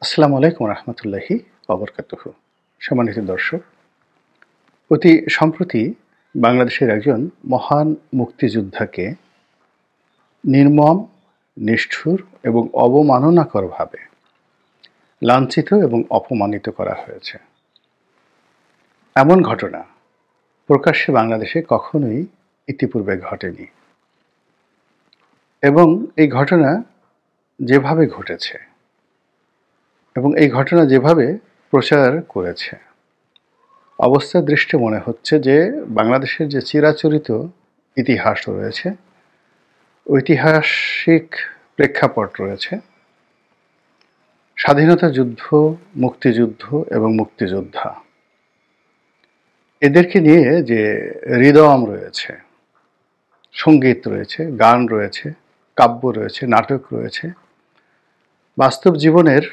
আসসালামু আলাইকুম রহমতুল্লাহি অবরকাতুহু। সম্মানিত দর্শক, অতি সম্প্রতি বাংলাদেশের একজন মহান মুক্তিযোদ্ধাকে নির্মম, নিষ্ঠুর এবং অবমাননাকরভাবে লাঞ্ছিত এবং অপমানিত করা হয়েছে। এমন ঘটনা প্রকাশ্যে বাংলাদেশে কখনোই ইতিপূর্বে ঘটেনি এবং এই ঘটনা যেভাবে ঘটেছে এবং এই ঘটনা যেভাবে প্রচার করেছে, অবস্থার দৃষ্টে মনে হচ্ছে যে বাংলাদেশের যে চিরাচরিত ইতিহাস রয়েছে, ঐতিহাসিক প্রেক্ষাপট রয়েছে, স্বাধীনতা যুদ্ধ, মুক্তিযুদ্ধ এবং মুক্তিযোদ্ধা, এদেরকে নিয়ে যে হৃদয়ম রয়েছে, সঙ্গীত রয়েছে, গান রয়েছে, কাব্য রয়েছে, নাটক রয়েছে, বাস্তব জীবনের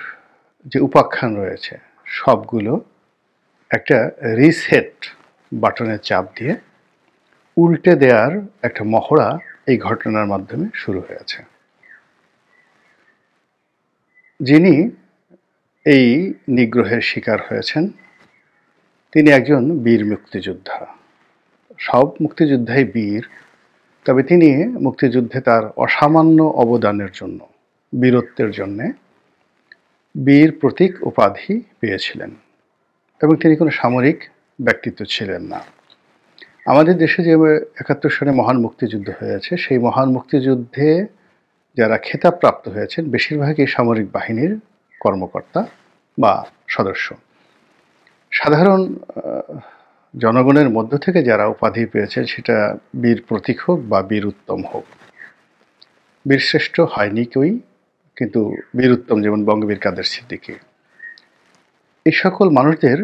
যে উপাখ্যান রয়েছে, সবগুলো একটা রিসেট বাটনের চাপ দিয়ে উল্টে দেওয়ার একটা মহড়া এই ঘটনার মাধ্যমে শুরু হয়েছে। যিনি এই নিগ্রহের শিকার হয়েছেন তিনি একজন বীর মুক্তিযোদ্ধা। সব মুক্তিযোদ্ধাই বীর, তবে তিনি মুক্তিযুদ্ধে তার অসামান্য অবদানের জন্য, বীরত্বের জন্যে বীর প্রতীক উপাধি পেয়েছিলেন এবং তিনি কোনো সামরিক ব্যক্তিত্ব ছিলেন না। আমাদের দেশে যে ৭১ সালে মহান মুক্তিযুদ্ধ হয়েছে, সেই মহান মুক্তিযুদ্ধে যারা খেতাবপ্রাপ্ত হয়েছেন বেশিরভাগই সামরিক বাহিনীর কর্মকর্তা বা সদস্য। সাধারণ জনগণের মধ্য থেকে যারা উপাধি পেয়েছেন, সেটা বীর প্রতীক হোক বা বীর উত্তম হোক, বীরশ্রেষ্ঠ হয়নি কেউই, কিন্তু বীর উত্তম যেমন বঙ্গবীর কাদের সিদ্দিকী, এই সকল মানুষদের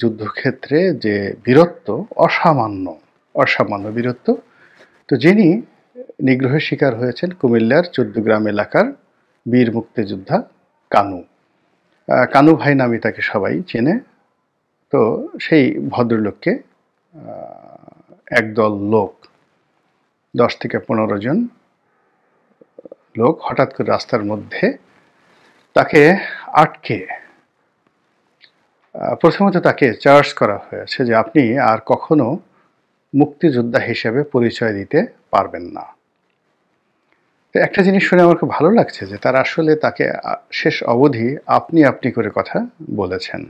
যুদ্ধক্ষেত্রে যে বীরত্ব অসামান্য বীরত্ব। তো যিনি নিগ্রহের শিকার হয়েছেন কুমিল্লার ১৪ গ্রাম এলাকার বীর মুক্তিযোদ্ধা কানু, কানু ভাই নামে তাকে সবাই চেনে। তো সেই ভদ্রলোককে একদল লোক, ১০ থেকে ১৫ জন লোক হঠাৎ করে রাস্তার মধ্যে তাকে আটকে প্রথমত তাকে চার্জ করা হয়েছে যে আপনি আর কখনো মুক্তিযোদ্ধা হিসেবে পরিচয় দিতে পারবেন না। তো একটা জিনিস শুনে আমার খুব ভালো লাগছে যে তারা আসলে তাকে শেষ অবধি আপনি আপনি করে কথা বলেছেন।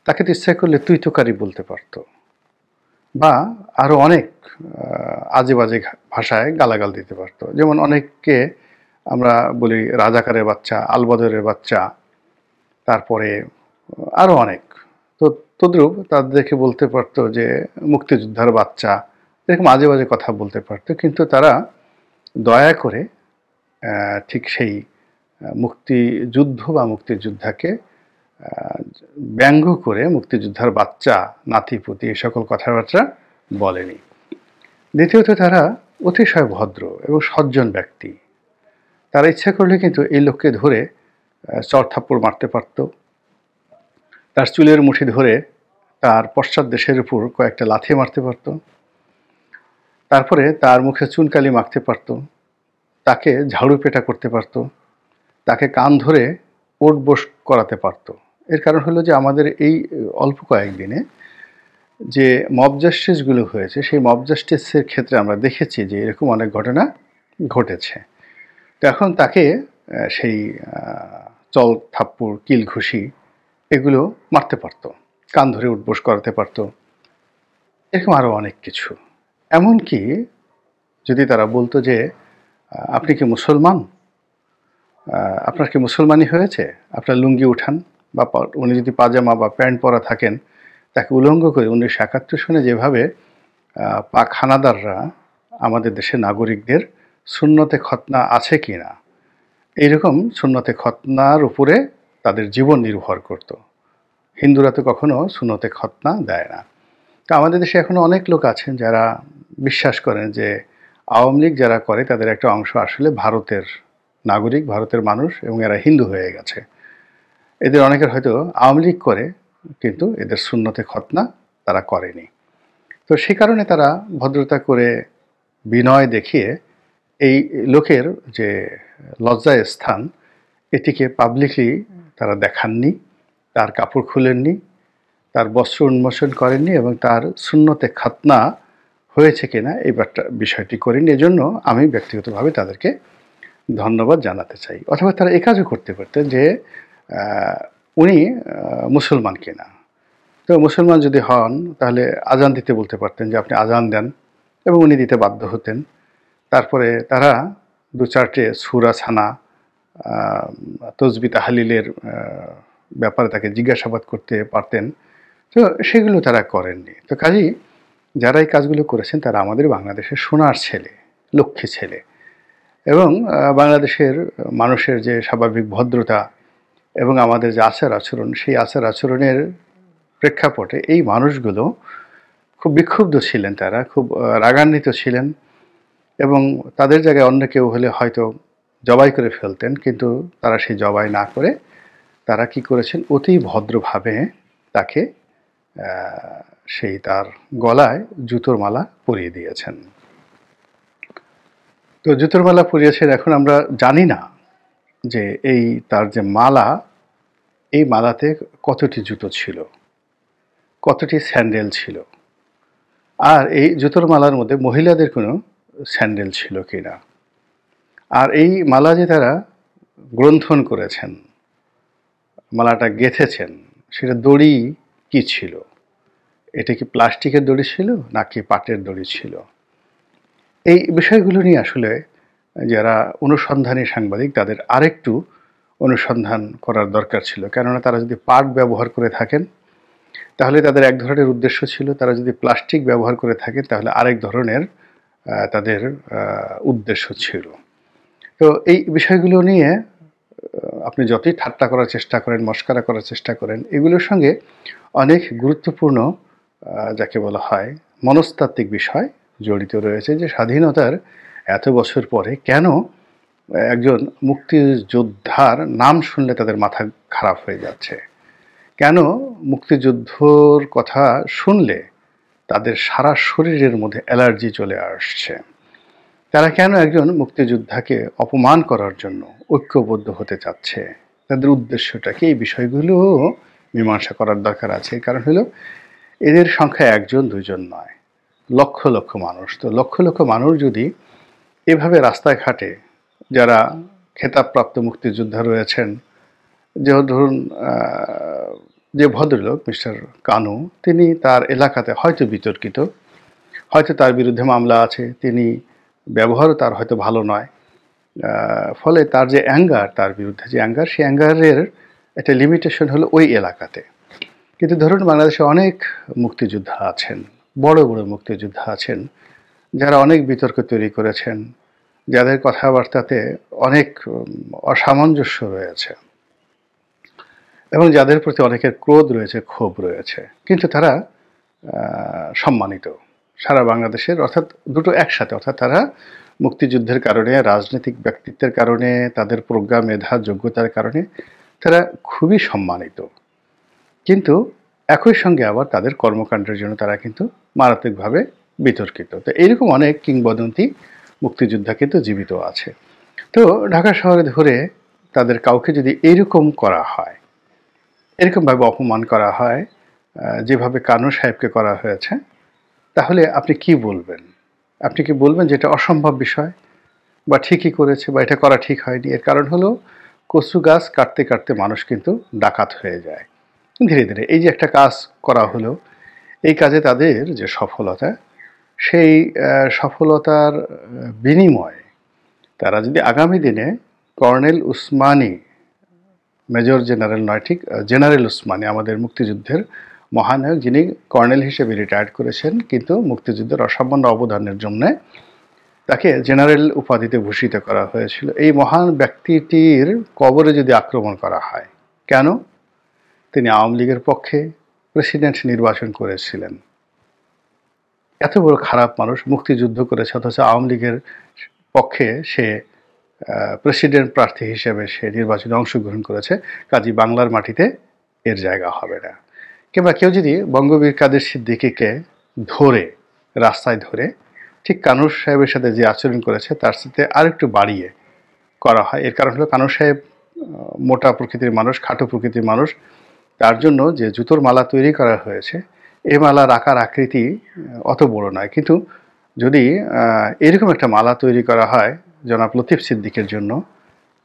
তাকে তো ইচ্ছা করলে তুই তোকারি বলতে পারতো বা আরও অনেক আজে বাজে ভাষায় গালাগাল দিতে পারতো। যেমন অনেককে আমরা বলি রাজাকারের বাচ্চা, আলবদরের বাচ্চা, তারপরে আরও অনেক। তো তদ্রূপ তাদেরকে বলতে পারতো যে মুক্তিযোদ্ধার বাচ্চা, এরকম আজে বাজে কথা বলতে পারতো। কিন্তু তারা দয়া করে ঠিক সেই মুক্তিযুদ্ধ বা মুক্তিযোদ্ধাকে ব্যঙ্গ করে মুক্তিযোদ্ধার বাচ্চা, নাতিপুতি এই সকল কথাবার্তা বলেনি। দ্বিতীয়ত তারা অতিশয় ভদ্র এবং সজ্জন ব্যক্তি। তারা ইচ্ছা করলে কিন্তু এই লোককে ধরে চড় থাপ্পড় মারতে পারত, তার চুলের মুঠি ধরে তার পশ্চাৎ দেশের উপর কয়েকটা লাথি মারতে পারত, তারপরে তার মুখে চুনকালি মাখতে পারত, তাকে ঝাড়ু পেটা করতে পারত, তাকে কান ধরে ওঠ বস করাতে পারত। এর কারণ হলো যে আমাদের এই অল্প কয়েকদিনে যে মব জাস্টিসগুলো হয়েছে, সেই মব জাস্টিসের ক্ষেত্রে আমরা দেখেছি যে এরকম অনেক ঘটনা ঘটেছে। তো এখন তাকে সেই চল থাপ্পড়, কিল ঘুষি এগুলো মারতে পারত, কান ধরে উঠবোস করাতে পারত, এরকম আরও অনেক কিছু। এমনকি যদি তারা বলতো যে আপনি কি মুসলমান, আপনার কি মুসলমানি হয়েছে, আপনার লুঙ্গি উঠান, বা উনি যদি পাজামা বা প্যান্ট পরা থাকেন তাকে উলঙ্গ করে ১৯৭১ সনে যেভাবে পাক হানাদাররা আমাদের দেশের নাগরিকদের সুন্নতে খতনা আছে কি না, এইরকম সুন্নতে খতনার উপরে তাদের জীবন নির্ভর করত। হিন্দুরা তো কখনো সুন্নতে খতনা দেয় না। তো আমাদের দেশে এখনও অনেক লোক আছেন যারা বিশ্বাস করেন যে আওয়ামী লীগ যারা করে তাদের একটা অংশ আসলে ভারতের নাগরিক, ভারতের মানুষ, এবং এরা হিন্দু হয়ে গেছে। এদের অনেকের হয়তো আওয়ামী লীগ করে, কিন্তু এদের সুন্নতে খতনা তারা করেনি। তো সেই কারণে তারা ভদ্রতা করে, বিনয় দেখিয়ে এই লোকের যে লজ্জার স্থান, এটিকে পাবলিকলি তারা দেখাননি, তার কাপড় খুলেননি, তার বস্ত্র উন্মোচন করেননি এবং তার সুন্নতে খাতনা হয়েছে কিনা এই বিষয়টি করেননি। এজন্য আমি ব্যক্তিগতভাবে তাদেরকে ধন্যবাদ জানাতে চাই। অথবা তারা এ কাজও করতে পারতেন যে উনি মুসলমান কিনা। তো মুসলমান যদি হন তাহলে আজান দিতে বলতে পারতেন যে আপনি আজান দেন, এবং উনি দিতে বাধ্য হতেন। তারপরে তারা ২-৪টে সূরা ছানা তসবিহ তাহলিলের ব্যাপারে তাকে জিজ্ঞাসাবাদ করতে পারতেন। তো সেগুলো তারা করেননি। তো কাজেই যারা এই কাজগুলো করেছেন তারা আমাদের বাংলাদেশের সোনার ছেলে, লক্ষ্মী ছেলে, এবং বাংলাদেশের মানুষের যে স্বাভাবিক ভদ্রতা এবং আমাদের যে আচার আচরণ, সেই আচার আচরণের প্রেক্ষাপটে এই মানুষগুলো খুব বিক্ষুব্ধ ছিলেন, তারা খুব রাগান্বিত ছিলেন, এবং তাদের জায়গায় অন্য কেউ হলে হয়তো জবাই করে ফেলতেন, কিন্তু তারা সেই জবাই না করে তারা কি করেছেন, অতি ভদ্রভাবে তাকে সেই তার গলায় জুতোর মালা পরিয়ে দিয়েছেন। তো জুতোর মালা পরিয়েছেন। এখন আমরা জানি না যে এই তার যে মালা, এই মালাতে কতটি জুতো ছিল, কতটি স্যান্ডেল ছিল, আর এই জুতোর মালার মধ্যে মহিলাদের কোনো স্যান্ডেল ছিল কিনা, আর এই মালা যে তারা গ্রন্থন করেছেন, মালাটা গেঁথেছেন, সেটা দড়ি কি ছিল, এটা কি প্লাস্টিকের দড়ি ছিল নাকি পাটের দড়ি ছিল? এই বিষয়গুলো নিয়ে আসলে যারা অনুসন্ধানী সাংবাদিক তাদের আরেকটু অনুসন্ধান করার দরকার ছিল। কেননা তারা যদি পাট ব্যবহার করে থাকেন তাহলে তাদের এক ধরনের উদ্দেশ্য ছিল, তারা যদি প্লাস্টিক ব্যবহার করে থাকেন তাহলে আরেক ধরনের তাদের উদ্দেশ্য ছিল। তো এই বিষয়গুলো নিয়ে আপনি যতই ঠাট্টা করার চেষ্টা করেন, মস্করা করার চেষ্টা করেন, এগুলোর সঙ্গে অনেক গুরুত্বপূর্ণ যাকে বলা হয় মনস্তাত্ত্বিক বিষয় জড়িত রয়েছে। যে স্বাধীনতার এত বছর পরে কেন একজন মুক্তিযোদ্ধার নাম শুনলে তাদের মাথা খারাপ হয়ে যাচ্ছে, কেন মুক্তিযুদ্ধর কথা শুনলে তাদের সারা শরীরের মধ্যে অ্যালার্জি চলে আসছে, তারা কেন একজন মুক্তিযোদ্ধাকে অপমান করার জন্য ঐক্যবদ্ধ হতে চাচ্ছে, তাদের উদ্দেশ্যটা কি, এই বিষয়গুলো মীমাংসা করার দরকার আছে। কারণ হলো এদের সংখ্যা একজন দুইজন নয়, লক্ষ লক্ষ মানুষ। তো লক্ষ লক্ষ মানুষ যদি এভাবে রাস্তায় ঘাটে, যারা খেতাবপ্রাপ্ত মুক্তিযোদ্ধা রয়েছেন, যে ধরুন যে ভদ্রলোক মিস্টার কানু, তিনি তার এলাকাতে হয়তো বিতর্কিত, হয়তো তার বিরুদ্ধে মামলা আছে, তিনি ব্যবহারও তার হয়তো ভালো নয়, ফলে তার যে অ্যাঙ্গার, তার বিরুদ্ধে যে অ্যাঙ্গার, সেই অ্যাঙ্গারের একটা লিমিটেশন হলো ওই এলাকাতে। কিন্তু ধরুন বাংলাদেশে অনেক মুক্তিযোদ্ধা আছেন, বড় বড় মুক্তিযোদ্ধা আছেন, যারা অনেক বিতর্ক তৈরি করেছেন, যাদের কথাবার্তাতে অনেক অসামঞ্জস্য রয়েছে এবং যাদের প্রতি অনেকের ক্রোধ রয়েছে, ক্ষোভ রয়েছে, কিন্তু তারা সম্মানিত সারা বাংলাদেশের, অর্থাৎ দুটো একসাথে, অর্থাৎ তারা মুক্তিযুদ্ধের কারণে, রাজনৈতিক ব্যক্তিত্বের কারণে, তাদের প্রজ্ঞা, মেধা, যোগ্যতার কারণে তারা খুবই সম্মানিত। কিন্তু একই সঙ্গে আবার তাদের কর্মকাণ্ডের জন্য তারা কিন্তু মারাত্মকভাবে বিতর্কিত। তো এইরকম অনেক কিংবদন্তি মুক্তিযোদ্ধা কিন্তু জীবিত আছে। তো ঢাকা শহরে ধরে তাদের কাউকে যদি এইরকম করা হয়, এরকমভাবে অপমান করা হয় যেভাবে কানু সাহেবকে করা হয়েছে, তাহলে আপনি কি বলবেন? আপনি কি বলবেন যে এটা অসম্ভব বিষয়, বা ঠিকই করেছে, বা এটা করা ঠিক হয়নি? এর কারণ হলো কচু গাছ কাটতে কাটতে মানুষ কিন্তু ডাকাত হয়ে যায় ধীরে ধীরে। এই যে একটা কাজ করা হলো, এই কাজে তাদের যে সফলতা, সেই সফলতার বিনিময়ে তারা যদি আগামী দিনে কর্নেল উসমানী, মেজর জেনারেল নয়, ঠিক জেনারেল উসমানী, আমাদের মুক্তিযুদ্ধের মহানায়ক, যিনি কর্নেল হিসেবে রিটায়ার্ড করেছেন কিন্তু মুক্তিযুদ্ধের অসামান্য অবদানের জন্য তাকে জেনারেল উপাধিতে ভূষিত করা হয়েছিল, এই মহান ব্যক্তিটির কবরে যদি আক্রমণ করা হয়, কেন? তিনি আওয়ামী লীগের পক্ষে প্রেসিডেন্ট নির্বাচন করেছিলেন। এত বড় খারাপ মানুষ মুক্তিযুদ্ধ করেছে, অথচ আওয়ামী লীগের পক্ষে সে প্রেসিডেন্ট প্রার্থী হিসেবে সে নির্বাচনে অংশগ্রহণ করেছে, কাজেই বাংলার মাটিতে এর জায়গা হবে না। কিংবা কেউ যদি বঙ্গবীর কাদের সিদ্দিকীকে ধরে, রাস্তায় ধরে, ঠিক কানুর সাহেবের সাথে যে আচরণ করেছে তার সাথে আরেকটু বাড়িয়ে করা হয়, এর কারণ হলো কানু সাহেব মোটা প্রকৃতির মানুষ, খাটো প্রকৃতির মানুষ, তার জন্য যে জুতোর মালা তৈরি করা হয়েছে, এই মালার আকার আকৃতি অত বড় নয়। কিন্তু যদি এরকম একটা মালা তৈরি করা হয় জনাব লতিফ সিদ্দিকের জন্য,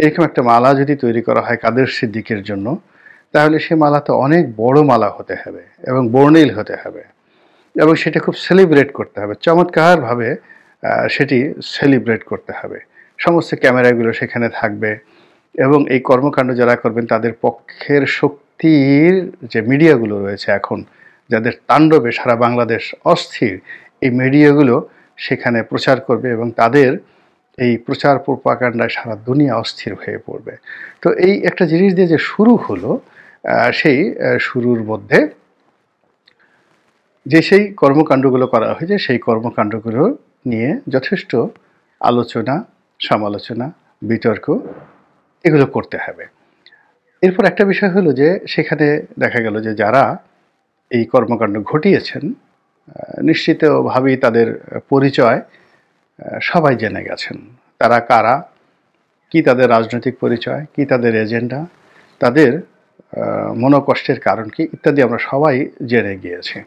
এরকম একটা মালা যদি তৈরি করা হয় কাদের সিদ্দিকের জন্য, তাহলে সে মালা তো অনেক বড় মালা হতে হবে এবং বর্ণিল হতে হবে এবং সেটা খুব সেলিব্রেট করতে হবে, চমৎকারভাবে সেটি সেলিব্রেট করতে হবে। সমস্ত ক্যামেরাগুলো সেখানে থাকবে এবং এই কর্মকাণ্ড যারা করবেন তাদের পক্ষের শক্তির যে মিডিয়াগুলো রয়েছে এখন, যাদের তাণ্ডবে সারা বাংলাদেশ অস্থির, এই মিডিয়াগুলো সেখানে প্রচার করবে এবং তাদের এই প্রচার প্রোপাগান্ডায় সারা দুনিয়া অস্থির হয়ে পড়বে। তো এই একটা জিনিস দিয়ে যে শুরু হলো, সেই শুরুর মধ্যে যে সেই কর্মকাণ্ডগুলো করা হয়েছে, সেই কর্মকাণ্ডগুলো নিয়ে যথেষ্ট আলোচনা, সমালোচনা, বিতর্ক এগুলো করতে হবে। এরপর একটা বিষয় হলো যে সেখানে দেখা গেল যে যারা এই কর্মকাণ্ড ঘটিয়েছেন নিশ্চিতভাবেই তাদের পরিচয় সবাই জেনে গেছেন। তারা কারা, কি তাদের রাজনৈতিক পরিচয়, কি তাদের এজেন্ডা, তাদের মনোকষ্টের কারণ কি ইত্যাদি আমরা সবাই জেনে গিয়েছি।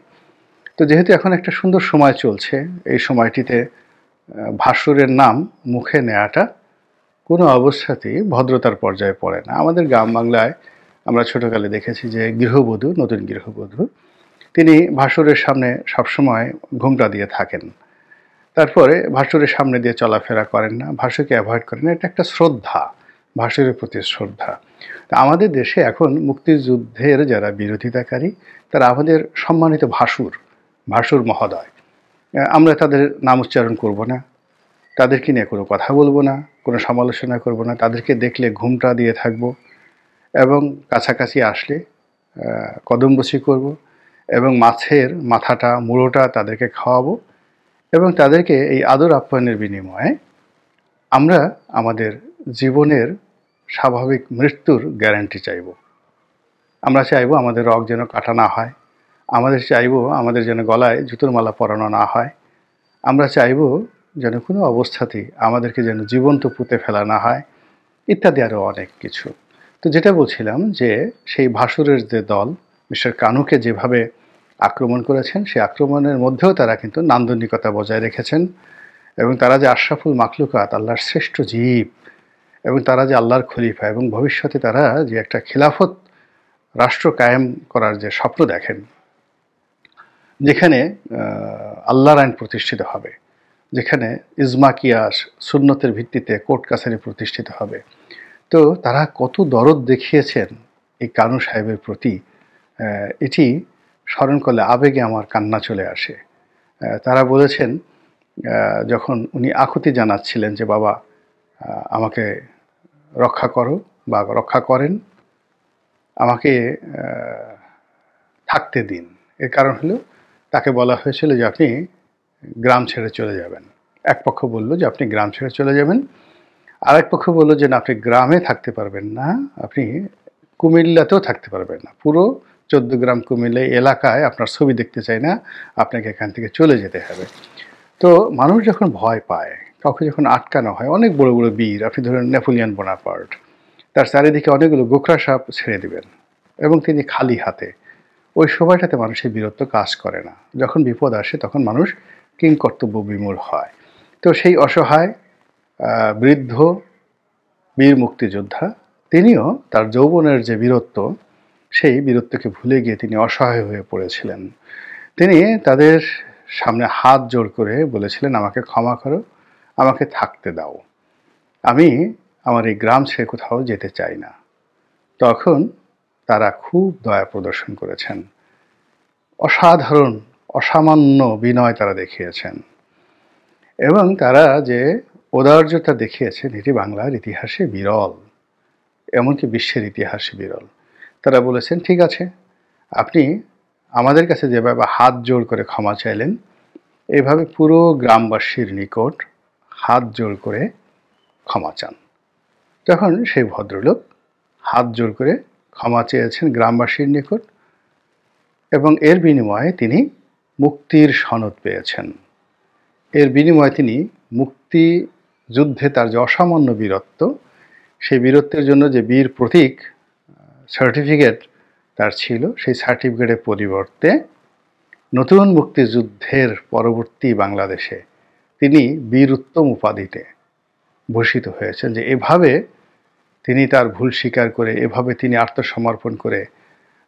তো যেহেতু এখন একটা সুন্দর সময় চলছে, এই সময়টিতে ভাসুরের নাম মুখে নেওয়াটা কোনো অবস্থাতেই ভদ্রতার পর্যায়ে পড়ে না। আমাদের গ্রাম বাংলায় আমরা ছোটোকালে দেখেছি যে গৃহবধূ, নতুন গৃহবধূ, তিনি ভাসুরের সামনে সবসময় ঘোমটা দিয়ে থাকেন। তারপরে ভাসুরের সামনে দিয়ে চলাফেরা করেন না, ভাসুরকে অ্যাভয়েড করেন না। এটা একটা শ্রদ্ধা, ভাসুরের প্রতি শ্রদ্ধা। তা আমাদের দেশে এখন মুক্তিযুদ্ধের যারা বিরোধিতাকারী, তারা আমাদের সম্মানিত ভাসুর মহোদয়, আমরা তাদের নাম উচ্চারণ করব না, তাদেরকে নিয়ে কোনো কথা বলবো না, কোনো সমালোচনা করব না, তাদেরকে দেখলে ঘুমটা দিয়ে থাকবো এবং কাছাকাছি আসলে কদমবুছি করব এবং মাছের মাথাটা, মুড়োটা তাদেরকে খাওয়াবো এবং তাদেরকে এই আদর আপ্যায়নের বিনিময়ে আমরা আমাদের জীবনের স্বাভাবিক মৃত্যুর গ্যারান্টি চাইব। আমরা চাইবো আমাদের রগ যেন কাটা না হয়, আমাদের চাইবো আমাদের যেন গলায় জুতোর মালা পরানো না হয়, আমরা চাইবো যেন কোনো অবস্থাতেই আমাদেরকে যেন জীবন্ত পুঁতে ফেলা না হয়, ইত্যাদি আরও অনেক কিছু। তো যেটা বলছিলাম যে সেই ভাসুরের যে দল মিস্টার কানুকে যেভাবে আক্রমণ করেছেন, সেই আক্রমণের মধ্যেও তারা কিন্তু নান্দনিকতা বজায় রেখেছেন এবং তারা যে আশরাফুল মাখলুকাত, আল্লাহর শ্রেষ্ঠ জীব, এবং তারা যে আল্লাহর খলিফা এবং ভবিষ্যতে তারা যে একটা খিলাফত রাষ্ট্র কায়েম করার যে স্বপ্ন দেখেন, যেখানে আল্লাহর আইন প্রতিষ্ঠিত হবে, যেখানে ইজমা কিয়াস সুন্নতের ভিত্তিতে কোর্ট কাছারি প্রতিষ্ঠিত হবে। তো তারা কত দরদ দেখিয়েছেন এই কানু সাহেবের প্রতি, এটি স্মরণ করলে আবেগে আমার কান্না চলে আসে। তারা বলেছেন যখন উনি আকুতি জানাচ্ছিলেন যে বাবা আমাকে রক্ষা করো বা রক্ষা করেন, আমাকে থাকতে দিন। এর কারণ হলো তাকে বলা হয়েছিল যে আপনি গ্রাম ছেড়ে চলে যাবেন। এক পক্ষ বলল যে আপনি গ্রাম ছেড়ে চলে যাবেন, আরেক পক্ষ বলল যে না, আপনি গ্রামে থাকতে পারবেন না, আপনি কুমিল্লাতেও থাকতে পারবেন না, পুরো 14 গ্রাম কুমিল্লা এলাকায় আপনার ছবি দেখতে চাই না, আপনাকে এখান থেকে চলে যেতে হবে। তো মানুষ যখন ভয় পায়, কাউকে যখন আটকানো হয়, অনেক বড় বড় বীর, আপনি ধরেন নেপোলিয়ন বোনাপার্ট, তার চারিদিকে অনেকগুলো গোখরা সাপ ছেড়ে দিবেন এবং তিনি খালি হাতে, ওই সময়টাতে মানুষের বীরত্ব কাজ করে না। যখন বিপদ আসে তখন মানুষ কিংকর্তব্য বিমূঢ় হয়। তো সেই অসহায় বৃদ্ধ বীর মুক্তিযোদ্ধা, তিনিও তার যৌবনের যে বীরত্ব, সেই বীরত্বকে ভুলে গিয়ে তিনি অসহায় হয়ে পড়েছিলেন। তিনি তাদের সামনে হাত জোড় করে বলেছিলেন আমাকে ক্ষমা করো, আমাকে থাকতে দাও, আমি আমার এই গ্রাম ছেড়ে কোথাও যেতে চাই না। তখন তারা খুব দয়া প্রদর্শন করেছেন, অসাধারণ অসামান্য বিনয় তারা দেখিয়েছেন এবং তারা যে ঔদার্যতা দেখিয়েছেন এটি বাংলার ইতিহাসে বিরল, এমনকি বিশ্বের ইতিহাসে বিরল। তারা বলেছেন ঠিক আছে, আপনি আমাদের কাছে যেভাবে হাত জোড় করে ক্ষমা চাইলেন, এইভাবে পুরো গ্রামবাসীর নিকট হাত জোড় করে ক্ষমা চান। তখন সেই ভদ্রলোক হাত জোড় করে ক্ষমা চেয়েছেন গ্রামবাসীর নিকট এবং এর বিনিময়ে তিনি মুক্তির সনদ পেয়েছেন। এর বিনিময়ে তিনি মুক্তি যুদ্ধে তার যে অসামান্য বীরত্ব, সেই বীরত্বের জন্য যে বীর প্রতীক সার্টিফিকেট তার ছিল, সেই সার্টিফিকেটের পরিবর্তে নতুন মুক্তিযুদ্ধের পরবর্তী বাংলাদেশে তিনি বীরোত্তম উপাধিতে ভূষিত হয়েছেন। যে এভাবে তিনি তার ভুল স্বীকার করে, এভাবে তিনি আত্মসমর্পণ করে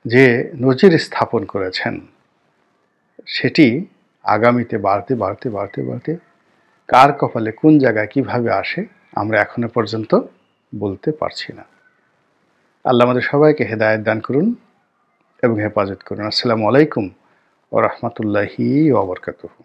যে নজির স্থাপন করেছেন, সেটি আগামীতে বাড়তে বাড়তে বাড়তে বাড়তে কার কপালে কোন জায়গায় কিভাবে আসে আমরা এখনো পর্যন্ত বলতে পারছি না। আল্লাহ আমাদের সবাইকে হেদায়েত দান করুন এবং হেফাজত করুন। আসসালামু আলাইকুম ওয়া রাহমাতুল্লাহি ওয়া বারাকাতুহু।